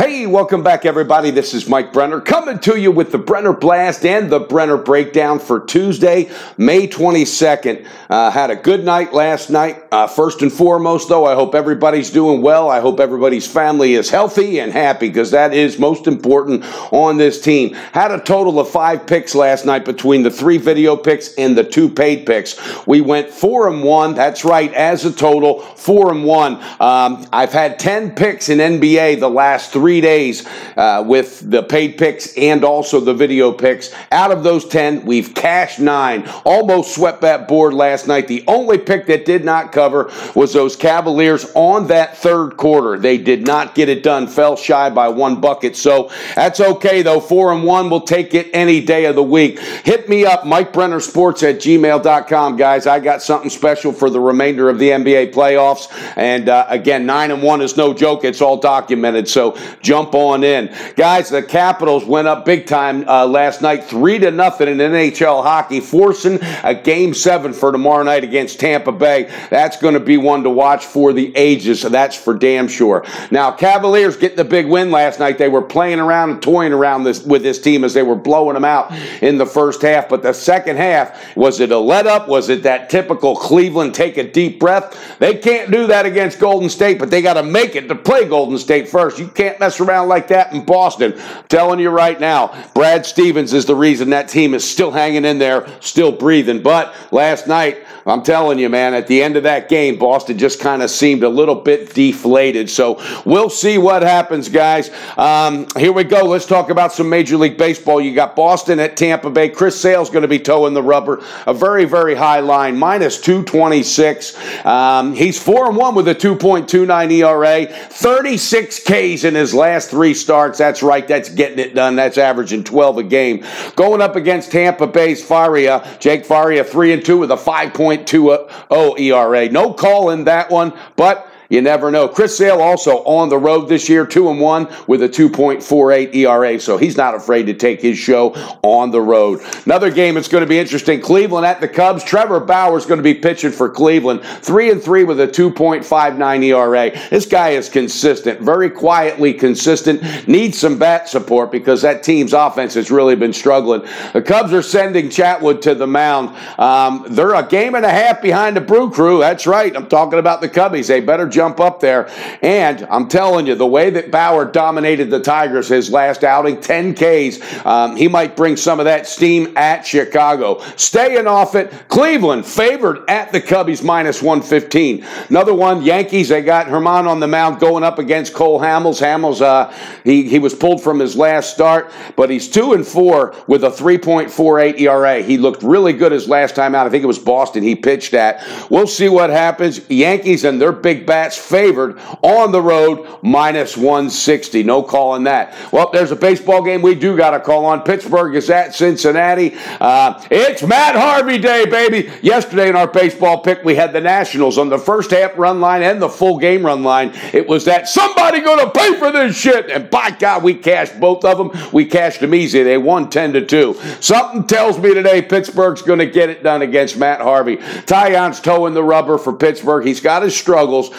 Hey, welcome back, everybody. This is Mike Brenner coming to you with the Brenner Blast and the Brenner Breakdown for Tuesday, May 22nd. Had a good night last night. First and foremost, though, I hope everybody's doing well. I hope everybody's family is healthy and happy because that is most important on this team. Had a total of 5 picks last night between the 3 video picks and the 2 paid picks. We went 4-1. That's right, as a total, 4-1. I've had 10 picks in NBA the last 3 days with the paid picks and also the video picks. Out of those 10, we've cashed 9. Almost swept that board last night. The only pick that did not cover was those Cavaliers on that third quarter. They did not get it done. Fell shy by 1 bucket. So that's okay, though. 4-1. We'll take it any day of the week. Hit me up, MikeBrennerSports@gmail.com, guys. I got something special for the remainder of the NBA playoffs. And again, 9-1 is no joke. It's all documented. So jump on in. Guys, the Capitals went up big time last night, 3-0 in NHL hockey, forcing a Game 7 for tomorrow night against Tampa Bay. That's going to be one to watch for the ages, so that's for damn sure. Now, Cavaliers getting the big win last night. They were playing around and toying around with this team as they were blowing them out in the first half, but the second half, was it a let-up? Was it that typical Cleveland take a deep breath? They can't do that against Golden State, but they got to make it to play Golden State first. You can't mess around like that in Boston. I'm telling you right now, Brad Stevens is the reason that team is still hanging in there, still breathing. But last night, I'm telling you, man, at the end of that game, Boston just kind of seemed a little bit deflated. So we'll see what happens, guys. Here we go. Let's talk about some Major League Baseball. You got Boston at Tampa Bay. Chris Sale's going to be towing the rubber. A very, very high line, -226. He's 4-1 with a 2.29 ERA. 36 Ks in his last 3 starts. That's right. That's getting it done. That's averaging 12 a game. Going up against Tampa Bay's Faria. Jake Faria, 3-2 with a 5.20 ERA. No call in that one, but you never know. Chris Sale also on the road this year, 2-1 with a 2.48 ERA, so he's not afraid to take his show on the road. Another game that's going to be interesting, Cleveland at the Cubs. Trevor Bauer's going to be pitching for Cleveland, 3-3 with a 2.59 ERA. This guy is consistent, very quietly consistent, needs some bat support because that team's offense has really been struggling. The Cubs are sending Chatwood to the mound. They're a game and a half behind the Brew Crew. That's right. I'm talking about the Cubbies. They better jump up there. And I'm telling you, the way that Bauer dominated the Tigers his last outing, 10 Ks, he might bring some of that steam at Chicago. Staying off it, Cleveland favored at the Cubbies, -115. Another one, Yankees, they got Herman on the mound going up against Cole Hamels. Hamels, he was pulled from his last start, but he's 2-4 with a 3.48 ERA. He looked really good his last time out. I think it was Boston he pitched at. We'll see what happens. Yankees and their big bats favored on the road, -160. No call on that. Well, there's a baseball game we do got to call on. Pittsburgh is at Cincinnati. It's Matt Harvey Day, baby. Yesterday in our baseball pick, we had the Nationals on the first half run line and the full game run line. It was that somebody going to pay for this shit. And by God, we cashed both of them. We cashed them easy. They won 10-2. Something tells me today Pittsburgh's going to get it done against Matt Harvey. Taillon's towing the rubber for Pittsburgh. He's got his struggles.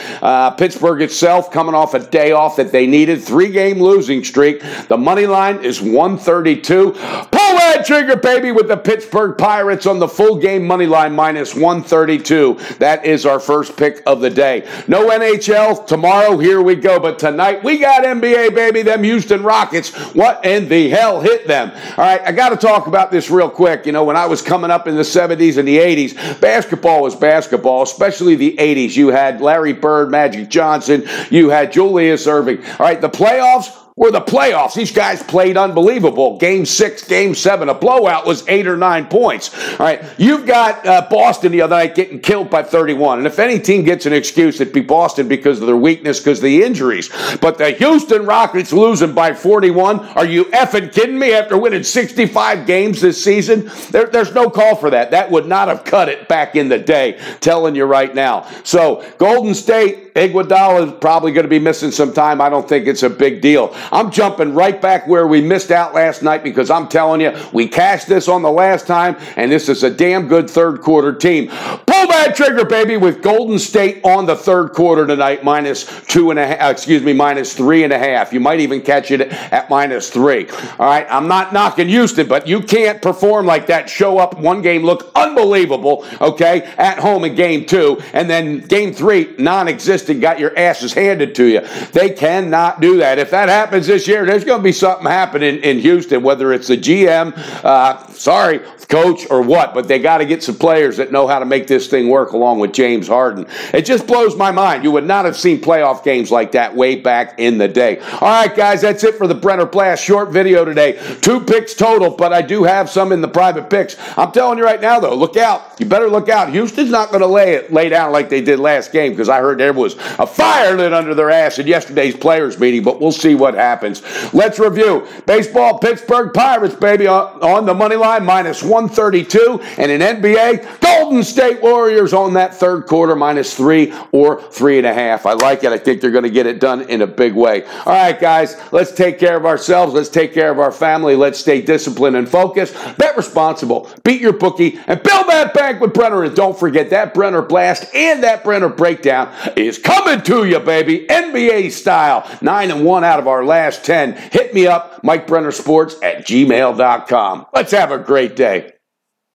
Pittsburgh itself coming off a day off that they needed. 3-game losing streak. The money line is 132. Pull that trigger, baby, with the Pittsburgh Pirates on the full game money line, -132. That is our first pick of the day. No NHL tomorrow. Here we go. But tonight we got NBA, baby. Them Houston Rockets. What in the hell hit them? All right, I got to talk about this real quick. You know, when I was coming up in the 70s and the 80s, basketball was basketball, especially the 80s. You had Larry Bird, Magic Johnson. You had Julius Erving. All right, the playoffs were the playoffs. These guys played unbelievable. Game 6, Game 7, a blowout was 8 or 9 points. All right, you've got Boston the other night getting killed by 31. And if any team gets an excuse, it'd be Boston because of their weakness, because of the injuries. But the Houston Rockets losing by 41, are you effing kidding me? After winning 65 games this season, there's no call for that. That would not have cut it back in the day, telling you right now. So Golden State, Iguodala is probably going to be missing some time. I don't think it's a big deal. I'm jumping right back where we missed out last night because I'm telling you, we cashed this on the last time, and this is a damn good third quarter team. Pull that trigger, baby, with Golden State on the third quarter tonight, minus 3.5. You might even catch it at -3. All right, I'm not knocking Houston, but you can't perform like that. Show up one game, look unbelievable, okay, at home in game 2, and then game 3, non-existent, got your asses handed to you. They cannot do that. If that happens this year, there's going to be something happening in Houston, whether it's the GM, coach, or what, but they got to get some players that know how to make this thing work along with James Harden. It just blows my mind. You would not have seen playoff games like that way back in the day. All right, guys, that's it for the Brenner Blast short video today. 2 picks total, but I do have some in the private picks. I'm telling you right now, though, look out. You better look out. Houston's not going to lay down like they did last game because I heard there was a fire lit under their ass in yesterday's players meeting, but we'll see what happens. Let's review. Baseball, Pittsburgh Pirates, baby, on the money line, -132. And in NBA, Golden State Warriors on that third quarter, -3 or 3.5. I like it. I think they're going to get it done in a big way. All right, guys, let's take care of ourselves. Let's take care of our family. Let's stay disciplined and focused. Bet responsible. Beat your bookie and build that bank with Brenner. And don't forget that Brenner Blast and that Brenner Breakdown is coming to you, baby. NBA style. 9-1 out of our last 10. Hit me up, MikeBrennerSports@gmail.com. Let's have a great day.